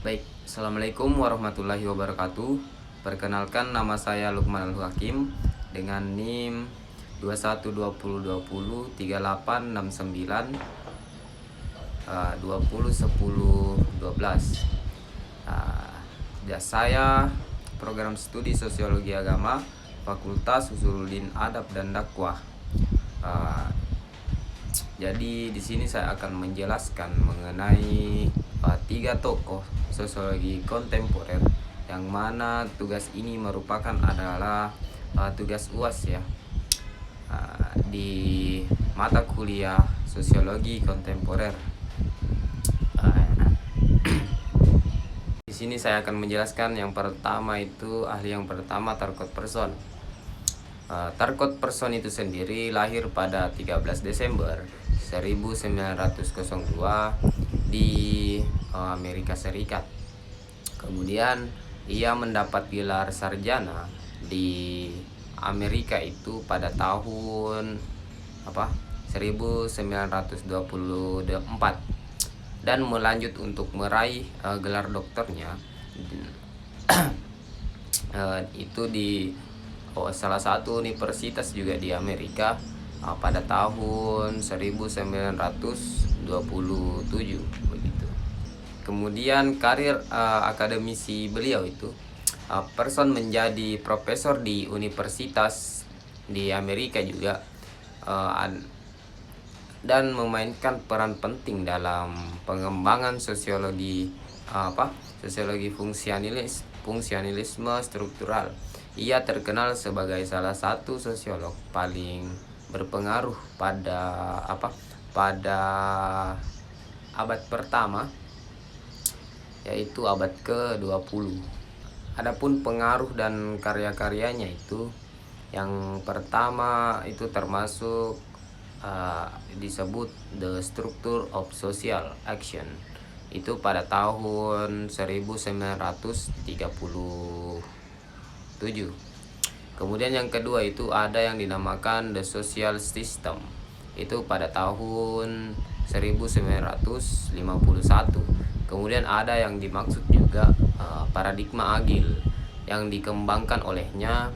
Baik, Assalamualaikum warahmatullahi wabarakatuh. Perkenalkan, nama saya Lukman Al-Hakim dengan NIM 2120203869 201012. Saya program studi Sosiologi Agama Fakultas Usuluddin Adab dan Dakwah. Jadi di sini saya akan menjelaskan mengenai tiga tokoh sosiologi kontemporer, yang mana tugas ini merupakan adalah tugas UAS ya, di mata kuliah sosiologi kontemporer. Di sini saya akan menjelaskan yang pertama itu ahli yang pertama Tarkot Person. Tarkot Person itu sendiri lahir pada 13 Desember 1902 di Amerika Serikat. Kemudian ia mendapat gelar sarjana di Amerika itu pada tahun 1924 dan melanjut untuk meraih gelar doktornya itu di salah satu universitas juga di Amerika pada tahun 1927 begitu. Kemudian karir akademisi beliau itu Person menjadi profesor di universitas di Amerika juga, dan memainkan peran penting dalam pengembangan sosiologi fungsionalisme struktural. Ia terkenal sebagai salah satu sosiolog paling berpengaruh pada abad pertama, yaitu abad ke-20. Adapun pengaruh dan karya-karyanya itu, yang pertama itu termasuk disebut The Structure of Social Action, itu pada tahun 1937. Kemudian yang kedua itu ada yang dinamakan The Social System, itu pada tahun 1951. Kemudian ada yang dimaksud juga paradigma agil, yang dikembangkan olehnya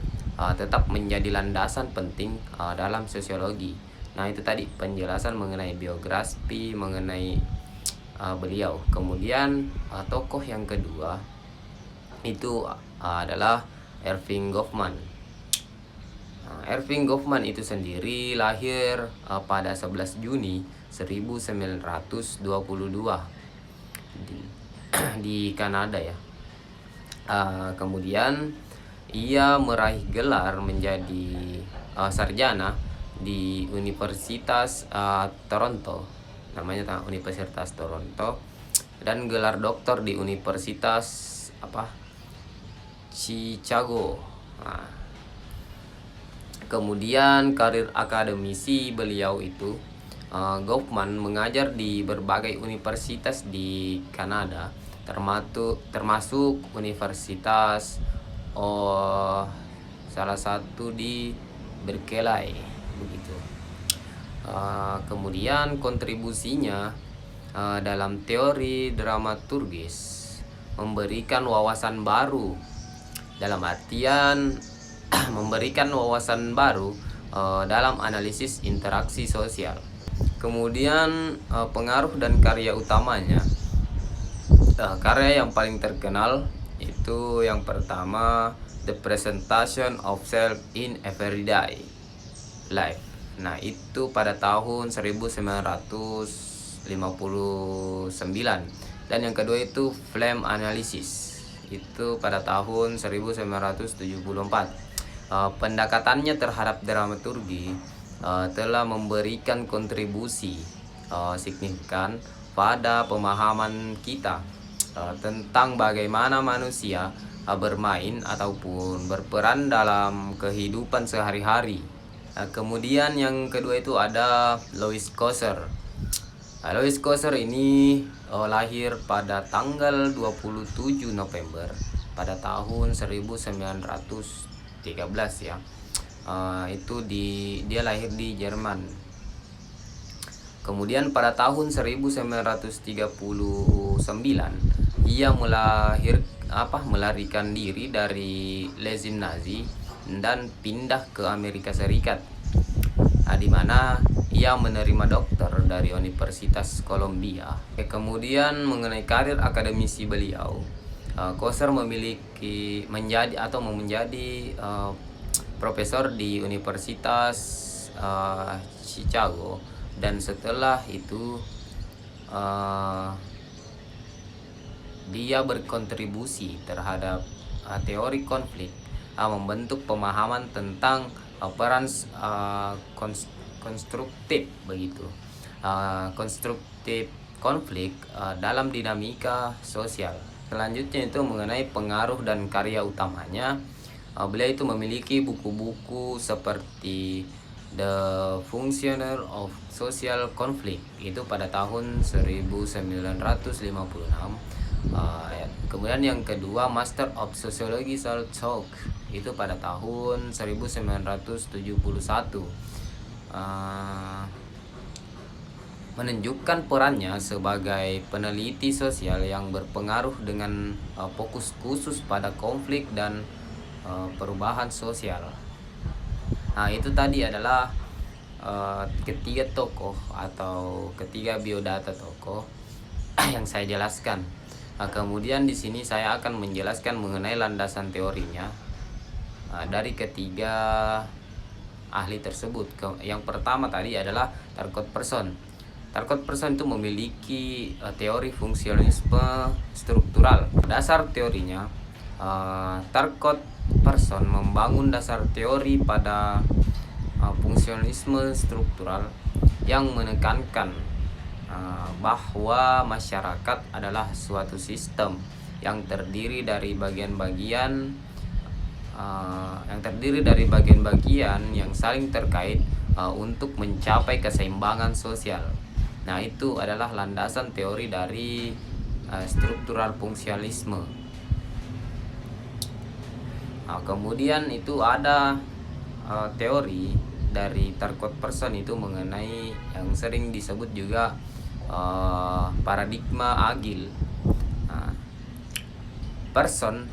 tetap menjadi landasan penting dalam sosiologi. Nah, itu tadi penjelasan mengenai biografi mengenai beliau. Kemudian tokoh yang kedua itu adalah Erving Goffman. Erving Goffman itu sendiri lahir pada 11 Juni 1922 di Kanada ya. Kemudian ia meraih gelar menjadi sarjana di Universitas Toronto, namanya Universitas Toronto, dan gelar doktor di Universitas Chicago. Kemudian karir akademisi beliau itu, Goffman mengajar di berbagai universitas di Kanada, termasuk Universitas salah satu di Berkeley begitu. Kemudian kontribusinya dalam teori dramaturgis memberikan wawasan baru, dalam artian memberikan wawasan baru dalam analisis interaksi sosial. Kemudian pengaruh dan karya utamanya, karya yang paling terkenal itu yang pertama The Presentation of Self in Everyday Life. Nah, itu pada tahun 1959. Dan yang kedua itu Flame Analysis, itu pada tahun 1974. Pendekatannya terhadap dramaturgi telah memberikan kontribusi signifikan pada pemahaman kita tentang bagaimana manusia bermain ataupun berperan dalam kehidupan sehari-hari. Kemudian yang kedua itu ada Louis Kosser. Louis Kosser ini lahir pada tanggal 27 November pada tahun 1913 ya. Dia lahir di Jerman. Kemudian pada tahun 1939 ia melarikan diri dari rezim Nazi dan pindah ke Amerika Serikat, di mana ia menerima dokter dari Universitas Columbia. Kemudian mengenai karir akademisi beliau, Coser menjadi profesor di Universitas Chicago, dan setelah itu dia berkontribusi terhadap teori konflik, membentuk pemahaman tentang peran konstruktif konstruktif konflik dalam dinamika sosial. Selanjutnya itu mengenai pengaruh dan karya utamanya. Beliau itu memiliki buku-buku seperti The Functional of Social Conflict itu pada tahun 1956. Kemudian yang kedua, Master of Sociological Talk itu pada tahun 1971, menunjukkan perannya sebagai peneliti sosial yang berpengaruh dengan fokus khusus pada konflik dan perubahan sosial. Itu tadi adalah ketiga tokoh atau ketiga biodata tokoh yang saya jelaskan. Kemudian di sini saya akan menjelaskan mengenai landasan teorinya dari ketiga ahli tersebut. Yang pertama tadi adalah Tarkot Person. Tarkot Person itu memiliki teori fungsionalisme struktural. Dasar teorinya, Tarkot Person membangun dasar teori pada fungsionalisme struktural yang menekankan bahwa masyarakat adalah suatu sistem yang terdiri dari bagian-bagian yang saling terkait untuk mencapai keseimbangan sosial. Nah, itu adalah landasan teori dari struktural fungsionalisme. Kemudian itu ada teori dari Tarkot Person itu mengenai yang sering disebut juga paradigma agil. Person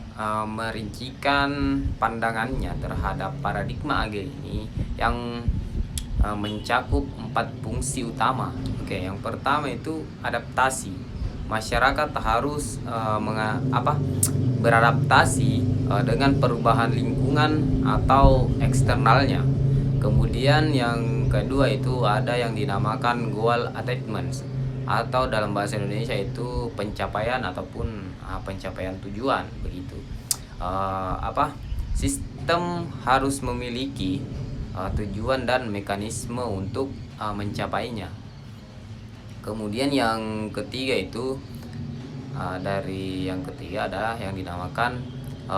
merincikan pandangannya terhadap paradigma agil ini yang mencakup 4 fungsi utama. Yang pertama itu adaptasi. Masyarakat harus beradaptasi dengan perubahan lingkungan atau eksternalnya. Kemudian yang kedua itu ada yang dinamakan goal attainment, atau dalam bahasa Indonesia itu pencapaian ataupun pencapaian tujuan begitu. Sistem harus memiliki tujuan dan mekanisme untuk mencapainya. Kemudian yang ketiga itu adalah yang dinamakan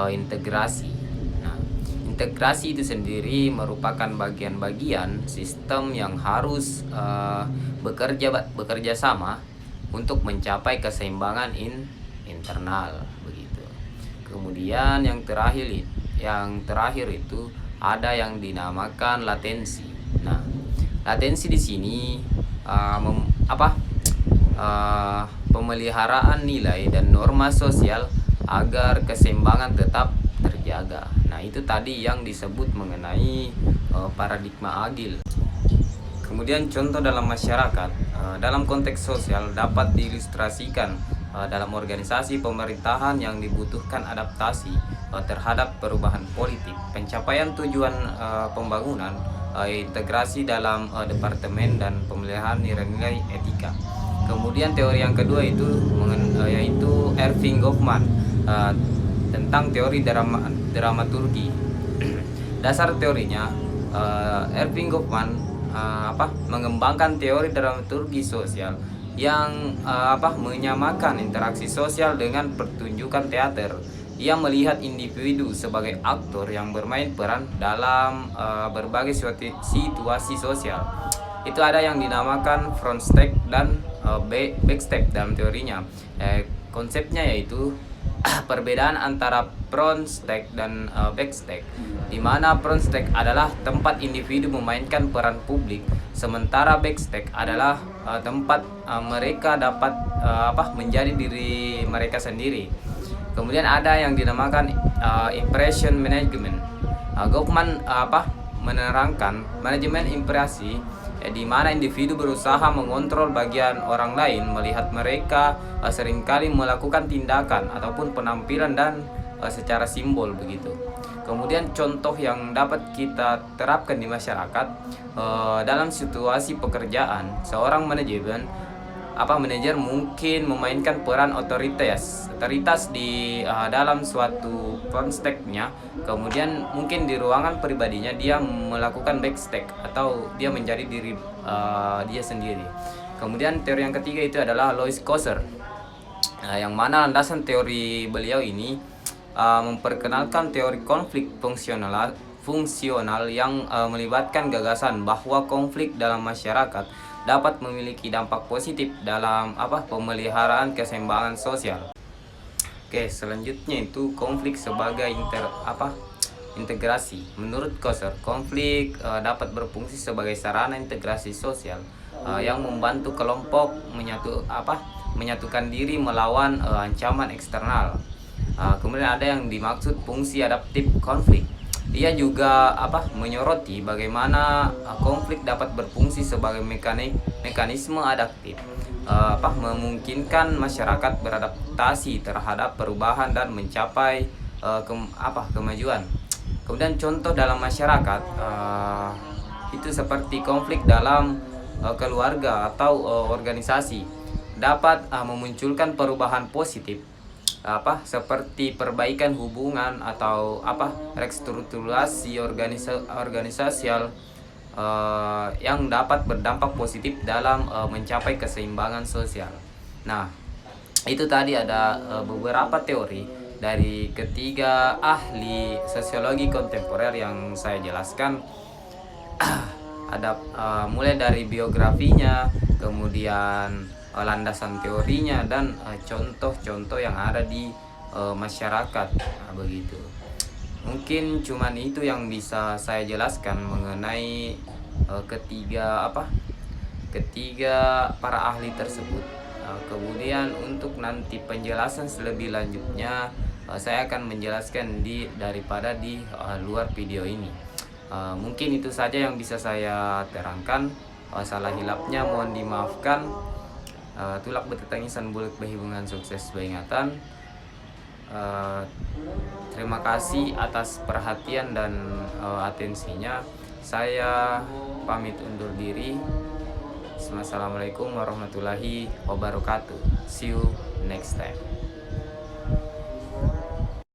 integrasi. Integrasi itu sendiri merupakan bagian-bagian sistem yang harus bekerja sama untuk mencapai keseimbangan internal begitu. Kemudian yang terakhir itu ada yang dinamakan latensi. Latensi di sini pemeliharaan nilai dan norma sosial agar keseimbangan tetap terjaga. Itu tadi yang disebut mengenai paradigma agil. Kemudian contoh dalam masyarakat, dalam konteks sosial dapat diilustrasikan dalam organisasi pemerintahan yang dibutuhkan adaptasi terhadap perubahan politik, pencapaian tujuan pembangunan, integrasi dalam departemen dan pemeliharaan nilai-nilai etika. Kemudian teori yang kedua itu yaitu Erving Goffman tentang teori dramaturgi. Dasar teorinya, Erving Goffman mengembangkan teori dramaturgi sosial yang menyamakan interaksi sosial dengan pertunjukan teater. Ia melihat individu sebagai aktor yang bermain peran dalam berbagai situasi sosial. Itu ada yang dinamakan front stage dan back stage dalam teorinya. konsepnya yaitu perbedaan antara front stack dan back stack, di mana front stack adalah tempat individu memainkan peran publik, sementara back stack adalah tempat mereka dapat menjadi diri mereka sendiri. Kemudian ada yang dinamakan impression management. Goffman menerangkan manajemen impresi, di mana individu berusaha mengontrol bagian orang lain melihat mereka seringkali melakukan tindakan ataupun penampilan dan secara simbol begitu. Kemudian contoh yang dapat kita terapkan di masyarakat dalam situasi pekerjaan, seorang manajer mungkin memainkan peran otoritas di dalam suatu front stack-nya. Kemudian mungkin di ruangan pribadinya dia melakukan back stack atau dia menjadi diri dia sendiri. Kemudian teori yang ketiga itu adalah Lois Kosser, yang mana landasan teori beliau ini memperkenalkan teori konflik fungsional yang melibatkan gagasan bahwa konflik dalam masyarakat dapat memiliki dampak positif dalam pemeliharaan keseimbangan sosial. Oke, selanjutnya itu konflik sebagai integrasi. Menurut Kosser, konflik dapat berfungsi sebagai sarana integrasi sosial yang membantu kelompok menyatukan diri melawan ancaman eksternal. Kemudian ada yang dimaksud fungsi adaptif konflik. Dia juga menyoroti bagaimana konflik dapat berfungsi sebagai mekanisme adaptif, memungkinkan masyarakat beradaptasi terhadap perubahan dan mencapai kemajuan. Kemudian contoh dalam masyarakat itu seperti konflik dalam keluarga atau organisasi dapat memunculkan perubahan positif, seperti perbaikan hubungan atau restrukturasi organisasial yang dapat berdampak positif dalam mencapai keseimbangan sosial. Nah, itu tadi ada beberapa teori dari ketiga ahli sosiologi kontemporer yang saya jelaskan. Ada mulai dari biografinya, kemudian landasan teorinya, dan contoh-contoh yang ada di masyarakat. Begitu. Mungkin cuman itu yang bisa saya jelaskan mengenai ketiga para ahli tersebut. Kemudian untuk nanti penjelasan lebih lanjutnya saya akan menjelaskan daripada di luar video ini. Mungkin itu saja yang bisa saya terangkan. Salah hilapnya mohon dimaafkan. Tulak betetangisan bulat berhubungan sukses beringatan. Terima kasih atas perhatian dan atensinya. Saya pamit undur diri. Assalamualaikum warahmatullahi wabarakatuh. See you next time.